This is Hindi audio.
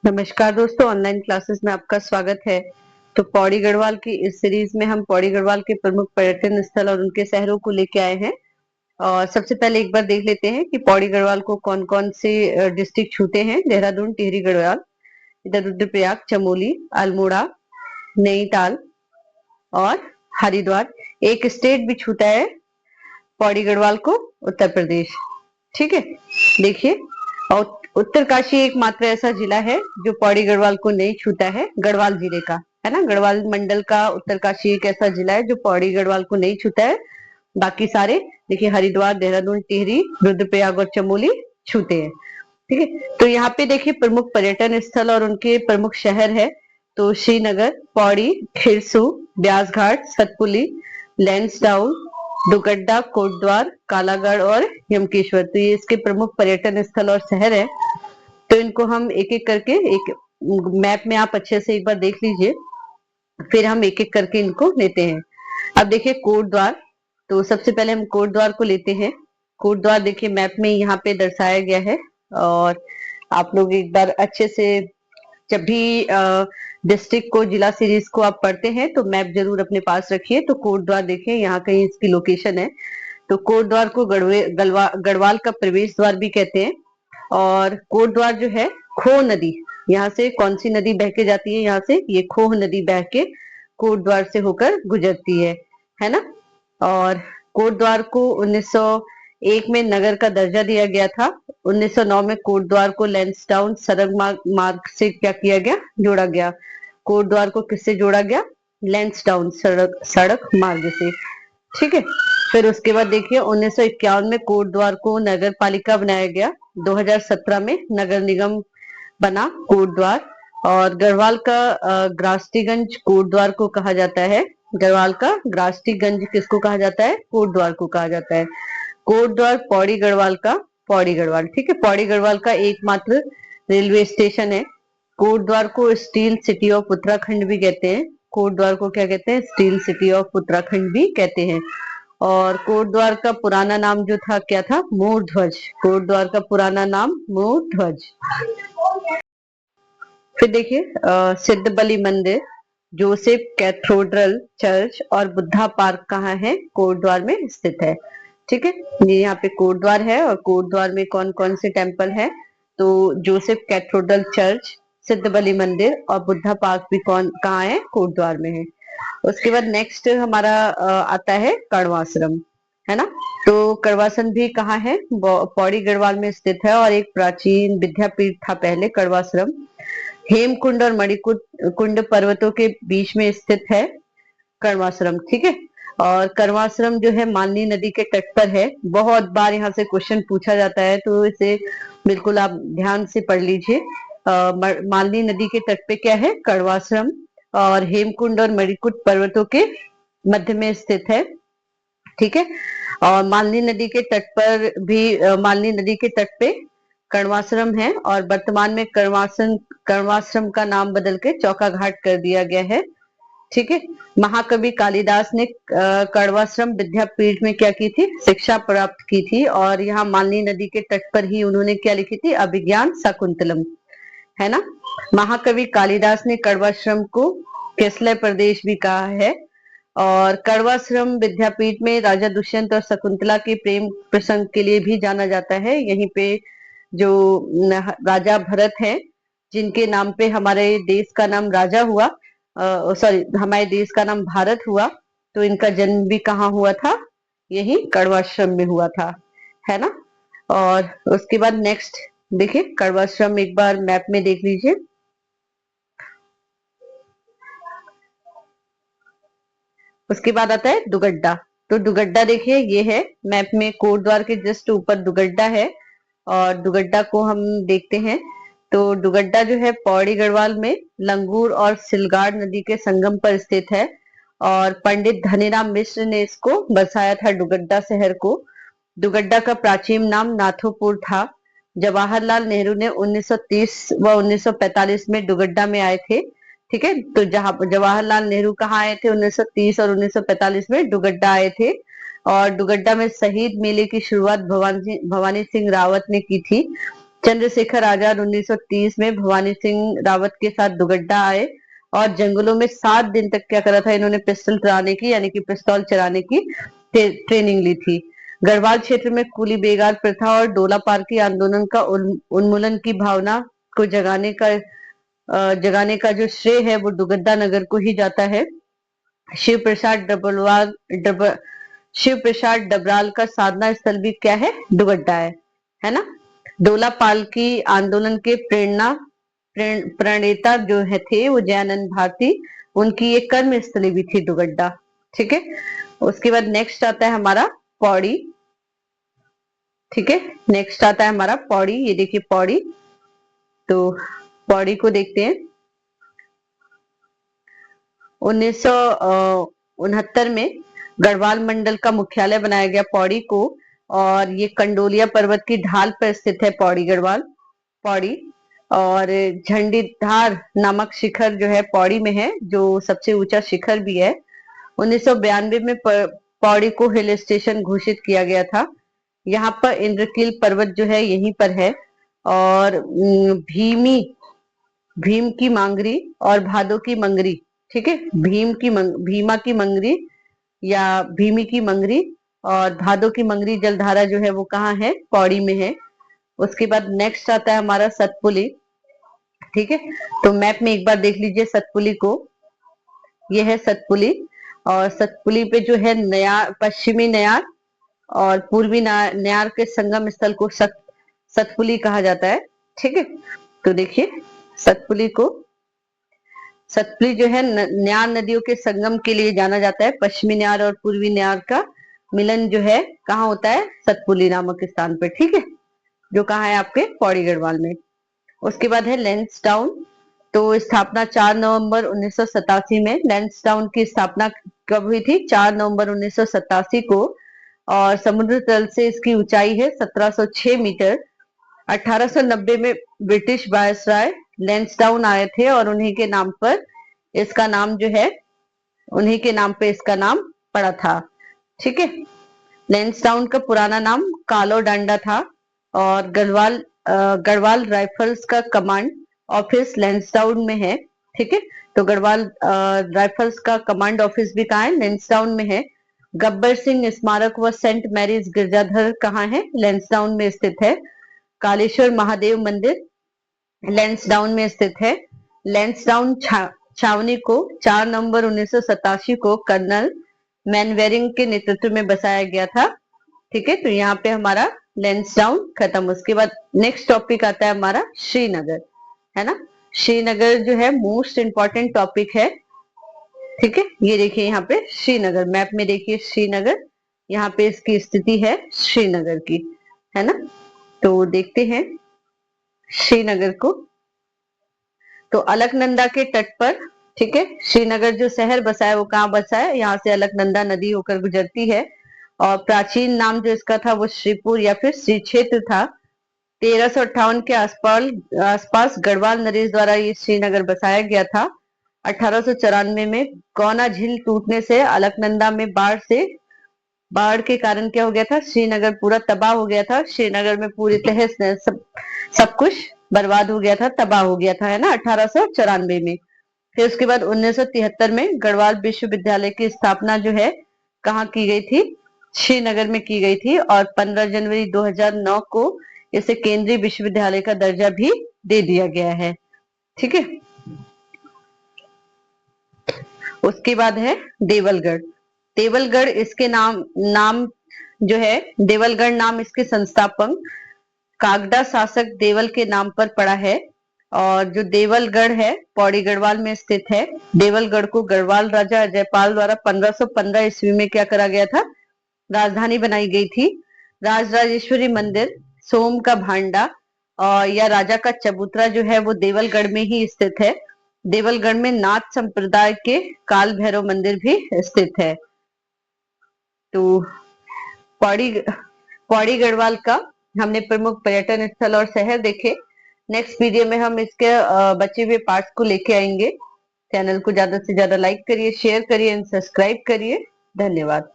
नमस्कार दोस्तों, ऑनलाइन क्लासेस में आपका स्वागत है। तो पौड़ी गढ़वाल की इस सीरीज में हम पौड़ी गढ़वाल के प्रमुख पर्यटन स्थल और उनके शहरों को लेके आए हैं। और सबसे पहले एक बार देख लेते हैं कि पौड़ी गढ़वाल को कौन कौन से डिस्ट्रिक्ट छूते हैं। देहरादून, टिहरी गढ़वाल, इधर रुद्रप्रयाग, चमोली, अल्मोड़ा, नैनीताल और हरिद्वार। एक स्टेट भी छूता है पौड़ी गढ़वाल को, उत्तर प्रदेश। ठीक है, देखिए। और उत्तरकाशी एकमात्र ऐसा जिला है जो पौड़ी गढ़वाल को नहीं छूता है, गढ़वाल जिले का, है ना। गढ़वाल मंडल का उत्तरकाशी एक ऐसा जिला है जो पौड़ी गढ़वाल को नहीं छूता है। बाकी सारे देखिए, हरिद्वार, देहरादून, टिहरी, रुद्रप्रयाग और चमोली छूते हैं। ठीक है, तो यहाँ पे देखिए प्रमुख पर्यटन स्थल और उनके प्रमुख शहर है। तो श्रीनगर, पौड़ी, खिरसू, ब्यास घाट, सतपुली, लैंसडाउन, दुगड्डा, कोटद्वार, कालागढ़ और यमकेश्वर। तो ये इसके प्रमुख पर्यटन स्थल और शहर है। तो इनको हम एक एक करके, एक मैप में आप अच्छे से एक बार देख लीजिए, फिर हम एक एक करके इनको लेते हैं। अब देखिए कोटद्वार। तो सबसे पहले हम कोटद्वार को लेते हैं। कोटद्वार देखिए मैप में यहाँ पे दर्शाया गया है। और आप लोग एक बार अच्छे से, जब भी डिस्ट्रिक्ट को, जिला सीरीज को आप पढ़ते हैं तो मैप जरूर अपने पास रखिए। तो कोटद्वार देखिए यहाँ कहीं इसकी लोकेशन है। तो कोटद्वार को गढ़वाल का प्रवेश द्वार भी कहते हैं। और कोटद्वार जो है, खो नदी, यहाँ से कौन सी नदी बह के जाती है, यहाँ से ये खोह नदी बह के कोटद्वार से होकर गुजरती है ना। और कोटद्वार को 1901 में नगर का दर्जा दिया गया था। 1909 में कोटद्वार को लैंसडाउन सड़क मार्ग से क्या किया गया, जोड़ा गया। कोटद्वार को किससे जोड़ा गया? लैंसडाउन सड़क मार्ग से। ठीक है, फिर उसके बाद देखिए 1951 में कोटद्वार को नगर पालिका बनाया गया। 2017 में नगर निगम बना कोटद्वार। और गढ़वाल का ग्रास्टीगंज कोटद्वार को कहा जाता है। गढ़वाल का ग्रास्टीगंज किसको कहा जाता है? कोटद्वार को कहा जाता है। कोटद्वार पौड़ी गढ़वाल का, पौड़ी गढ़वाल, ठीक है, पौड़ी गढ़वाल का एकमात्र रेलवे स्टेशन है। कोटद्वार को स्टील सिटी ऑफ उत्तराखंड भी कहते हैं। कोटद्वार को क्या कहते हैं? स्टील सिटी ऑफ उत्तराखंड भी कहते हैं। और कोटद्वार का पुराना नाम जो था, क्या था? मोर ध्वज। कोटद्वार का पुराना नाम मोर ध्वज। फिर देखिए सिद्ध बलि मंदिर, जोसेफ कैथेड्रल चर्च और बुद्धा पार्क कहाँ है? कोटद्वार में स्थित है। ठीक है, ये यहाँ पे कोटद्वार है। और कोटद्वार में कौन कौन से टेम्पल है? तो जोसेफ कैथेड्रल चर्च, सिद्ध बलि मंदिर और बुद्धा पार्क भी कहाँ है? कोटद्वार में है। उसके बाद नेक्स्ट हमारा आता है कण्वाश्रम, है ना। तो कण्वाश्रम भी कहाँ है? पौड़ी गढ़वाल में स्थित है और एक प्राचीन विद्यापीठ था पहले कण्वाश्रम। हेमकुंड और मणिकुंड कुंड पर्वतों के बीच में स्थित है कण्वाश्रम। ठीक है, और कण्वाश्रम जो है मालनी नदी के तट पर है। बहुत बार यहाँ से क्वेश्चन पूछा जाता है, तो इसे बिल्कुल आप ध्यान से पढ़ लीजिए। मालनी नदी के तट पे क्या है? कण्वाश्रम। और हेमकुंड और मणिकुंड पर्वतों के मध्य में स्थित है। ठीक है, और मालनी नदी के तट पर भी, मालनी नदी के तट पे कण्वाश्रम है। और वर्तमान में कण्वाश्रम का नाम बदल के चौका घाट कर दिया गया है। ठीक है, महाकवि कालिदास ने कण्वाश्रम विद्यापीठ में क्या की थी? शिक्षा प्राप्त की थी। और यहाँ मालनी नदी के तट पर ही उन्होंने क्या लिखी थी? अभिज्ञान शाकुंतलम, है ना। महाकवि कालिदास ने कण्वाश्रम को केसलय प्रदेश भी कहा है। और कण्वाश्रम विद्यापीठ में राजा दुष्यंत और शकुंतला के प्रेम प्रसंग के लिए भी जाना जाता है। यहीं पे जो राजा भरत हैं, जिनके नाम पे हमारे देश का नाम राजा हुआ, सॉरी, हमारे देश का नाम भारत हुआ, तो इनका जन्म भी कहाँ हुआ था? यही कण्वाश्रम में हुआ था, है ना। और उसके बाद नेक्स्ट देखिए कण्वाश्रम, एक बार मैप में देख लीजिए। उसके बाद आता है दुगड्डा। तो दुगड्डा देखिए, ये है मैप में, कोटद्वार के जस्ट ऊपर दुगड्डा है। और दुगड्डा को हम देखते हैं। तो दुगड्डा जो है पौड़ी गढ़वाल में लंगूर और सिलगाड़ नदी के संगम पर स्थित है। और पंडित धनीराम मिश्र ने इसको बसाया था, दुगड्डा शहर को। दुगड्डा का प्राचीन नाम नाथोपुर था। जवाहरलाल नेहरू ने 1930 व 1945 में दुगड्डा में आए थे। ठीक है, तो जहां जवाहरलाल नेहरू कहाँ आए थे? 1930 और 1945 में दुगड्डा आए थे। और दुगड्डा में शहीद मेले की शुरुआत भवानी सिंह रावत ने की थी। चंद्रशेखर आजाद 1930 में भवानी सिंह रावत के साथ दुगड्डा आए और जंगलों में 7 दिन तक क्या करा था इन्होंने, पिस्टल चलाने की यानी कि पिस्तौल चलाने की ट्रेनिंग ली थी। गढ़वाल क्षेत्र में कुली बेगार प्रथा और डोला पार्की आंदोलन का उन्मूलन की भावना को जगाने का जो श्रेय है वो दुगड्डा नगर को ही जाता है। शिव प्रसाद शिव प्रसाद डबराल का साधना स्थल भी क्या है, दुगड्डा है ना। डोला पालकी आंदोलन के प्रणेता जो है थे वो जयानंद भारती, उनकी एक कर्म स्थली भी थी दुगड्डा। ठीक है, उसके बाद नेक्स्ट आता है हमारा पौड़ी। ठीक है, नेक्स्ट आता है हमारा पौड़ी। ये देखिए पौड़ी, तो पौड़ी को देखते हैं। 1969 में गढ़वाल मंडल का मुख्यालय बनाया गया पौड़ी को, और ये कंडोलिया पर्वत की ढाल पर स्थित है पौड़ी गढ़वाल पौड़ी। और झंडीधार नामक शिखर जो है पौड़ी में है, जो सबसे ऊंचा शिखर भी है। 1992 में पौड़ी को हिल स्टेशन घोषित किया गया था। यहाँ पर इंद्रकील पर्वत जो है यहीं पर है, और भीम की मांगरी और भादो की मंगरी, ठीक है, भीमा की मंगरी या भीमी की मंगरी और भादो की मंगरी जलधारा जो है वो कहाँ है, पौड़ी में है। उसके बाद नेक्स्ट आता है हमारा सतपुली। ठीक है, तो मैप में एक बार देख लीजिए सतपुली को, ये है सतपुली। और सतपुली पे जो है नयार, पश्चिमी नयार और पूर्वी नयार के संगम स्थल को सतपुली कहा जाता है। ठीक है, तो देखिए सतपुली जो है नयार नदियों के संगम के लिए जाना जाता है। पश्चिमी नयार और पूर्वी नयार का मिलन जो है कहाँ होता है, सतपुली नामक स्थान पर। ठीक है, जो कहाँ है आपके पौड़ी गढ़वाल में। उसके बाद है लैंसडाउन। तो स्थापना 4 नवंबर 1987 में। लैंसडाउन की स्थापना कब हुई थी, 4 नवंबर 1987 को, और समुद्र तल से इसकी ऊंचाई है 1706 मीटर। 1890 में ब्रिटिश वायसराय लैंसडाउन आए थे और उन्हीं के नाम पर इसका नाम जो है, उन्हीं के नाम पे इसका नाम पड़ा था। ठीक है, लैंसडाउन का पुराना नाम कालो डांडा था, और गढ़वाल राइफल्स का कमांड ऑफिस लैंसडाउन में है। ठीक है, तो गढ़वाल राइफल्स का कमांड ऑफिस भी कहाँ है, लैंसडाउन में है। गब्बर सिंह स्मारक व सेंट मैरीज गिरजाघर कहाँ है, लैंसडाउन में स्थित है। कालेश्वर महादेव मंदिर लैंसडाउन में स्थित है। लैंसडाउन छावनी को 4 नवंबर 1987 को कर्नल मैनवेरिंग के नेतृत्व में बसाया गया था। ठीक है, तो यहाँ पे हमारा लैंसडाउन खत्म। उसके बाद नेक्स्ट टॉपिक आता है हमारा श्रीनगर, है ना। श्रीनगर जो है मोस्ट इंपॉर्टेंट टॉपिक है। ठीक है, ये देखिए यहाँ पे श्रीनगर, मैप में देखिए श्रीनगर, यहाँ पे इसकी स्थिति है श्रीनगर की, है ना। तो देखते हैं श्रीनगर को। तो अलकनंदा के तट पर, ठीक है, श्रीनगर जो शहर बसा है वो कहाँ बसा है, यहाँ से अलकनंदा नदी होकर गुजरती है। और प्राचीन नाम जो इसका था वो श्रीपुर या फिर श्री क्षेत्र था। 1358 के आसपास गढ़वाल नरेश द्वारा ये श्रीनगर बसाया गया था। 1894 में गौना झील टूटने से अलकनंदा में बाढ़ के कारण क्या हो गया था, श्रीनगर पूरा तबाह हो गया था। श्रीनगर में पूरी तहस नहस सब कुछ बर्बाद हो गया था, तबाह हो गया था, है ना, 1894 में। फिर उसके बाद 1973 में गढ़वाल विश्वविद्यालय की स्थापना जो है कहाँ की गई थी, श्रीनगर में की गई थी। और 15 जनवरी 2009 को इसे केंद्रीय विश्वविद्यालय का दर्जा भी दे दिया गया है। ठीक है, उसके बाद है देवलगढ़। देवलगढ़ इसके नाम जो है, देवलगढ़ नाम इसके संस्थापक कागड़ा शासक देवल के नाम पर पड़ा है। और जो देवलगढ़ है पौड़ी गढ़वाल में स्थित है। देवलगढ़ को गढ़वाल राजा अजयपाल द्वारा 1515 ईस्वी में क्या करा गया था, राजधानी बनाई गई थी। राजराजेश्वरी मंदिर, सोम का भांडा और या राजा का चबूतरा जो है वो देवलगढ़ में ही स्थित है। देवलगढ़ में नाथ संप्रदाय के काल भैरव मंदिर भी स्थित है। तो पौड़ी गढ़वाल का हमने प्रमुख पर्यटन स्थल और शहर देखे। नेक्स्ट वीडियो में हम इसके बचे हुए पार्ट्स को लेके आएंगे। चैनल को ज्यादा से ज्यादा लाइक करिए, शेयर करिए एंड सब्सक्राइब करिए। धन्यवाद।